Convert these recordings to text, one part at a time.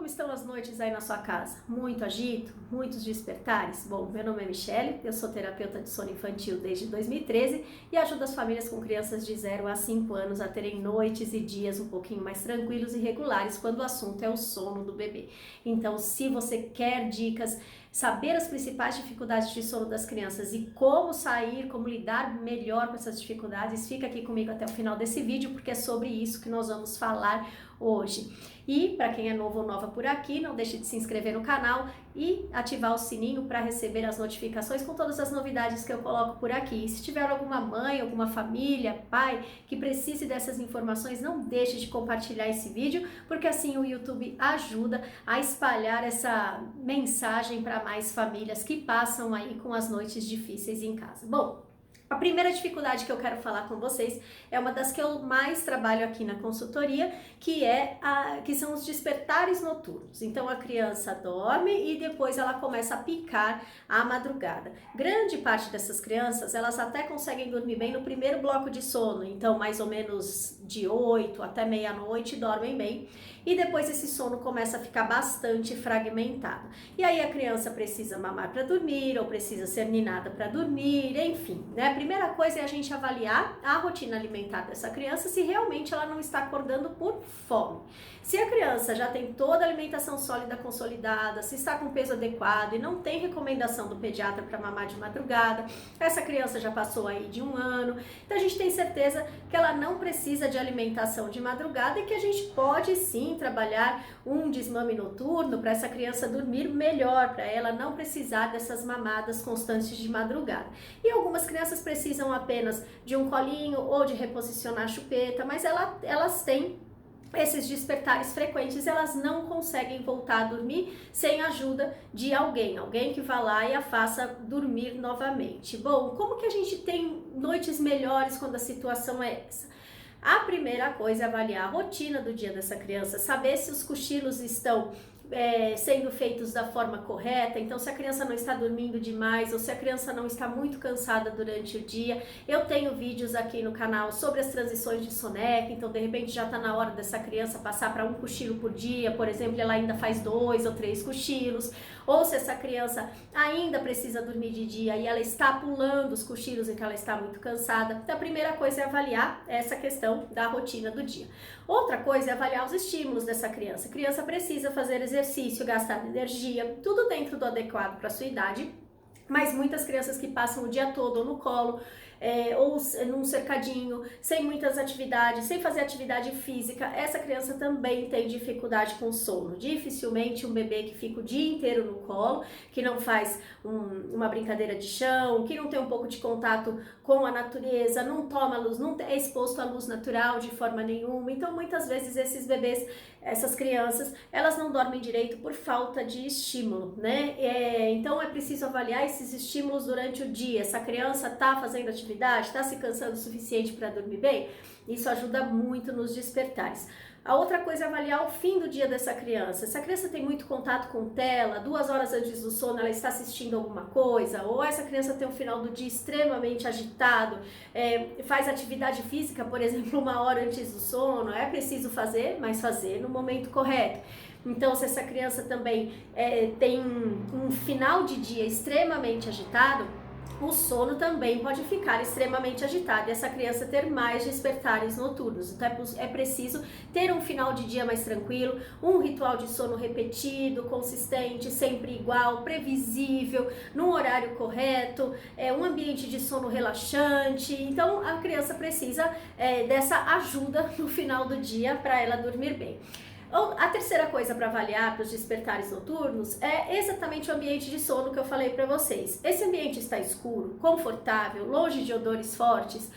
Como estão as noites aí na sua casa? Muito agito? Muitos despertares? Bom, meu nome é Michele, eu sou terapeuta de sono infantil desde 2013 e ajudo as famílias com crianças de 0 a 5 anos a terem noites e dias um pouquinho mais tranquilos e regulares quando o assunto é o sono do bebê. Então, se você quer dicas, saber as principais dificuldades de sono das crianças e como sair, como lidar melhor com essas dificuldades, fica aqui comigo até o final desse vídeo, porque é sobre isso que nós vamos falar hoje. E para quem é novo ou nova por aqui, não deixe de se inscrever no canal e ativar o sininho para receber as notificações com todas as novidades que eu coloco por aqui. E se tiver alguma mãe, alguma família, pai que precise dessas informações, não deixe de compartilhar esse vídeo, porque assim o YouTube ajuda a espalhar essa mensagem para mais famílias que passam aí com as noites difíceis em casa. Bom, a primeira dificuldade que eu quero falar com vocês é uma das que eu mais trabalho aqui na consultoria, que são os despertares noturnos. Então a criança dorme e depois ela começa a picar à madrugada. Grande parte dessas crianças, elas até conseguem dormir bem no primeiro bloco de sono, então mais ou menos de 8 até meia-noite dormem bem. E depois esse sono começa a ficar bastante fragmentado. E aí a criança precisa mamar para dormir, ou precisa ser ninada para dormir, enfim, né? A primeira coisa é a gente avaliar a rotina alimentar dessa criança, se realmente ela não está acordando por fome. Se a criança já tem toda a alimentação sólida consolidada, se está com peso adequado e não tem recomendação do pediatra para mamar de madrugada, essa criança já passou aí de 1 ano, então a gente tem certeza que ela não precisa de alimentação de madrugada e que a gente pode sim trabalhar um desmame noturno para essa criança dormir melhor, para ela não precisar dessas mamadas constantes de madrugada. E algumas crianças precisam apenas de um colinho ou de reposicionar a chupeta, mas elas têm esses despertares frequentes, elas não conseguem voltar a dormir sem a ajuda de alguém que vá lá e a faça dormir novamente. Bom, como que a gente tem noites melhores quando a situação é essa? A primeira coisa é avaliar a rotina do dia dessa criança, saber se os cochilos estão sendo feitos da forma correta. Então, se a criança não está dormindo demais ou se a criança não está muito cansada durante o dia. Eu tenho vídeos aqui no canal sobre as transições de soneca, então de repente já está na hora dessa criança passar para um cochilo por dia, por exemplo, ela ainda faz 2 ou 3 cochilos, ou se essa criança ainda precisa dormir de dia e ela está pulando os cochilos em que ela está muito cansada. Então, a primeira coisa é avaliar essa questão da rotina do dia. Outra coisa é avaliar os estímulos dessa criança. A criança precisa fazer exercício, gastar energia, tudo dentro do adequado para a sua idade, mas muitas crianças que passam o dia todo ou no colo, ou num cercadinho, sem muitas atividades, sem fazer atividade física, essa criança também tem dificuldade com sono. Dificilmente um bebê que fica o dia inteiro no colo, que não faz uma brincadeira de chão, que não tem um pouco de contato com a natureza, não toma luz, não é exposto à luz natural de forma nenhuma. Então muitas vezes esses bebês, essas crianças, elas não dormem direito por falta de estímulo, né? Então é preciso avaliar esses estímulos durante o dia. Essa criança está fazendo atividade, está se cansando o suficiente para dormir bem? Isso ajuda muito nos despertares. A outra coisa é avaliar o fim do dia dessa criança. Essa criança tem muito contato com tela, 2 horas antes do sono ela está assistindo alguma coisa, ou essa criança tem um final do dia extremamente agitado, faz atividade física, por exemplo, 1 hora antes do sono. É preciso fazer, mas fazer no momento correto. Então, se essa criança também tem um final de dia extremamente agitado, o sono também pode ficar extremamente agitado e essa criança ter mais despertares noturnos. Então é preciso ter um final de dia mais tranquilo, um ritual de sono repetido, consistente, sempre igual, previsível, num horário correto, um ambiente de sono relaxante. Então a criança precisa dessa ajuda no final do dia para ela dormir bem. A terceira coisa para avaliar para os despertares noturnos é exatamente o ambiente de sono que eu falei para vocês. Esse ambiente está escuro, confortável, longe de odores fortes,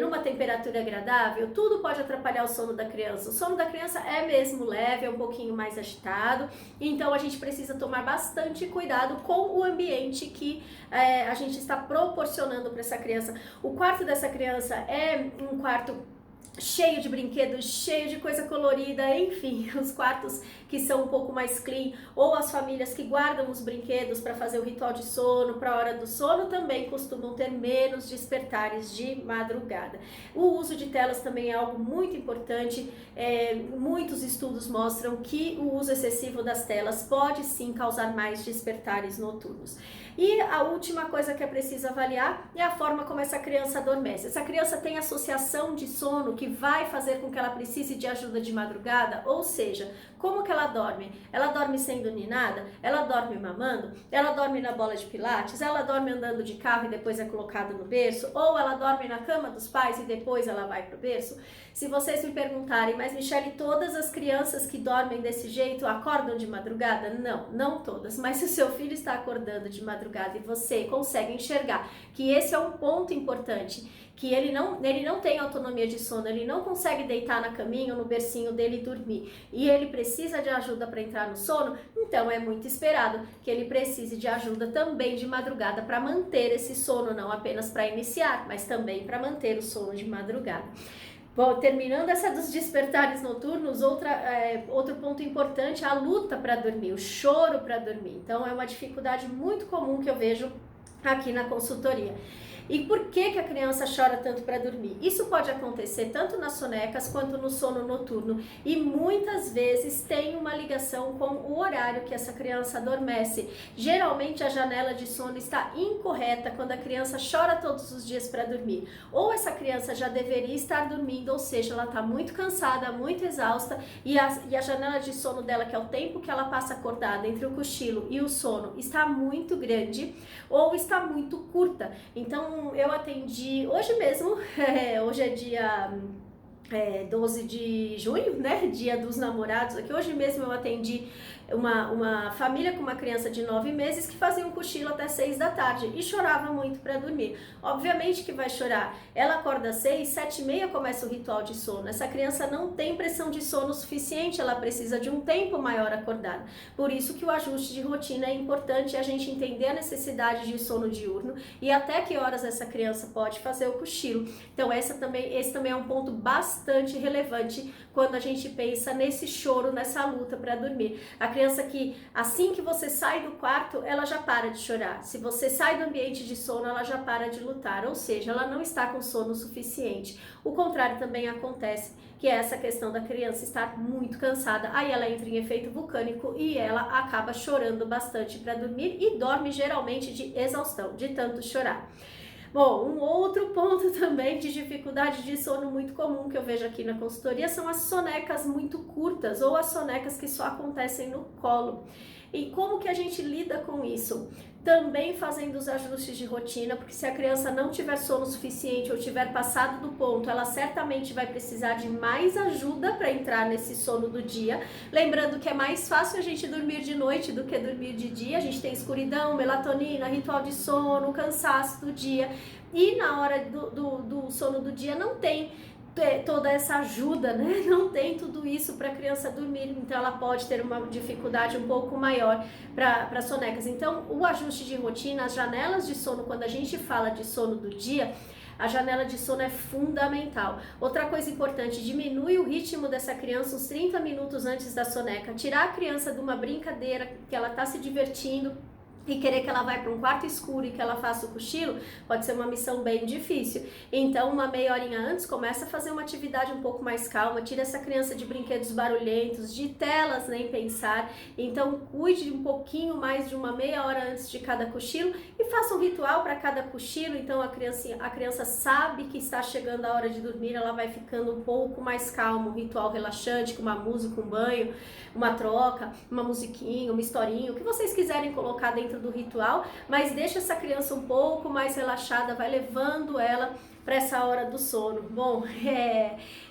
numa temperatura agradável, tudo pode atrapalhar o sono da criança. O sono da criança é mesmo leve, é um pouquinho mais agitado, então a gente precisa tomar bastante cuidado com o ambiente que a gente está proporcionando para essa criança. O quarto dessa criança é um quarto cheio de brinquedos, cheio de coisa colorida, enfim, os quartos que são um pouco mais clean, ou as famílias que guardam os brinquedos para fazer o ritual de sono, para a hora do sono, também costumam ter menos despertares de madrugada. O uso de telas também é algo muito importante, muitos estudos mostram que o uso excessivo das telas pode sim causar mais despertares noturnos. E a última coisa que é preciso avaliar é a forma como essa criança adormece. Essa criança tem associação de sono que vai fazer com que ela precise de ajuda de madrugada, ou seja, como que ela dorme? Ela dorme sendo ninada? Ela dorme mamando? Ela dorme na bola de pilates? Ela dorme andando de carro e depois é colocada no berço? Ou ela dorme na cama dos pais e depois ela vai pro berço? Se vocês me perguntarem, mas Michele, todas as crianças que dormem desse jeito acordam de madrugada? Não, não todas, mas se o seu filho está acordando de madrugada e você consegue enxergar que esse é um ponto importante, que ele não tem autonomia de sono, ele não consegue deitar na caminha ou no bercinho dele e dormir, e ele precisa de ajuda para entrar no sono, então é muito esperado que ele precise de ajuda também de madrugada para manter esse sono, não apenas para iniciar, mas também para manter o sono de madrugada. Bom, terminando essa dos despertares noturnos, outro ponto importante é a luta para dormir, o choro para dormir. Então é uma dificuldade muito comum que eu vejo aqui na consultoria. E por que a criança chora tanto para dormir? Isso pode acontecer tanto nas sonecas quanto no sono noturno e muitas vezes tem uma ligação com o horário que essa criança adormece. Geralmente a janela de sono está incorreta quando a criança chora todos os dias para dormir. Ou essa criança já deveria estar dormindo, ou seja, ela está muito cansada, muito exausta e a janela de sono dela, que é o tempo que ela passa acordada entre o cochilo e o sono, está muito grande ou está muito curta. Então eu atendi hoje mesmo, hoje é dia 12 de junho, né, dia dos namorados aqui. Hoje mesmo eu atendi uma família com uma criança de 9 meses que fazia um cochilo até 6 da tarde e chorava muito para dormir. Obviamente que vai chorar. Ela acorda às 6, 7h30 começa o ritual de sono. Essa criança não tem pressão de sono suficiente, ela precisa de um tempo maior acordada. Por isso que o ajuste de rotina é importante, a gente entender a necessidade de sono diurno e até que horas essa criança pode fazer o cochilo. Então esse também é um ponto bastante relevante quando a gente pensa nesse choro, nessa luta para dormir. A criança que assim que você sai do quarto, ela já para de chorar. Se você sai do ambiente de sono, ela já para de lutar, ou seja, ela não está com sono suficiente. O contrário também acontece, que é essa questão da criança estar muito cansada. Aí ela entra em efeito vulcânico e ela acaba chorando bastante para dormir e dorme geralmente de exaustão, de tanto chorar. Bom, um outro ponto também de dificuldade de sono muito comum que eu vejo aqui na consultoria são as sonecas muito curtas ou as sonecas que só acontecem no colo. E como que a gente lida com isso? Também fazendo os ajustes de rotina, porque se a criança não tiver sono suficiente ou tiver passado do ponto, ela certamente vai precisar de mais ajuda para entrar nesse sono do dia. Lembrando que é mais fácil a gente dormir de noite do que dormir de dia. A gente tem escuridão, melatonina, ritual de sono, cansaço do dia. E na hora do sono do dia não tem toda essa ajuda, né? Não tem tudo isso para a criança dormir, então ela pode ter uma dificuldade um pouco maior para sonecas. Então, o ajuste de rotina, as janelas de sono, quando a gente fala de sono do dia, a janela de sono é fundamental. Outra coisa importante, diminui o ritmo dessa criança uns 30 minutos antes da soneca. Tirar a criança de uma brincadeira que ela está se divertindo e querer que ela vá para um quarto escuro e que ela faça o cochilo, pode ser uma missão bem difícil. Então, uma meia horinha antes, começa a fazer uma atividade um pouco mais calma, tira essa criança de brinquedos barulhentos, de telas, nem pensar. Então, cuide um pouquinho mais de uma meia hora antes de cada cochilo e faça um ritual para cada cochilo. Então, a criança sabe que está chegando a hora de dormir, ela vai ficando um pouco mais calma, um ritual relaxante, com uma música, um banho, uma troca, uma musiquinha, uma historinha, o que vocês quiserem colocar dentro do ritual, mas deixa essa criança um pouco mais relaxada, vai levando ela para essa hora do sono. Bom,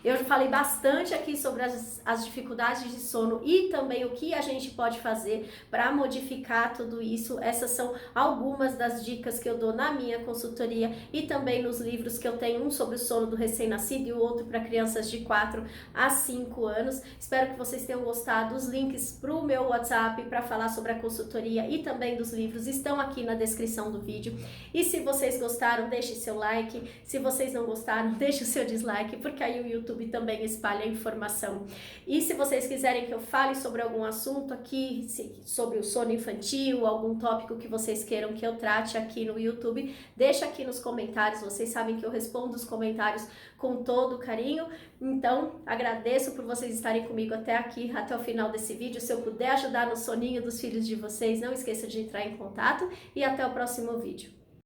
eu já falei bastante aqui sobre as dificuldades de sono e também o que a gente pode fazer para modificar tudo isso. Essas são algumas das dicas que eu dou na minha consultoria e também nos livros que eu tenho, um sobre o sono do recém-nascido e o outro para crianças de 4 a 5 anos. Espero que vocês tenham gostado. Os links para o meu WhatsApp para falar sobre a consultoria e também dos livros estão aqui na descrição do vídeo. E se vocês gostaram, deixe seu like. Se vocês não gostaram, deixe o seu dislike, porque aí o YouTube também espalha a informação. E se vocês quiserem que eu fale sobre algum assunto aqui, sobre o sono infantil, algum tópico que vocês queiram que eu trate aqui no YouTube, deixa aqui nos comentários. Vocês sabem que eu respondo os comentários com todo carinho. Então, agradeço por vocês estarem comigo até aqui, até o final desse vídeo. Se eu puder ajudar no soninho dos filhos de vocês, não esqueça de entrar em contato e até o próximo vídeo.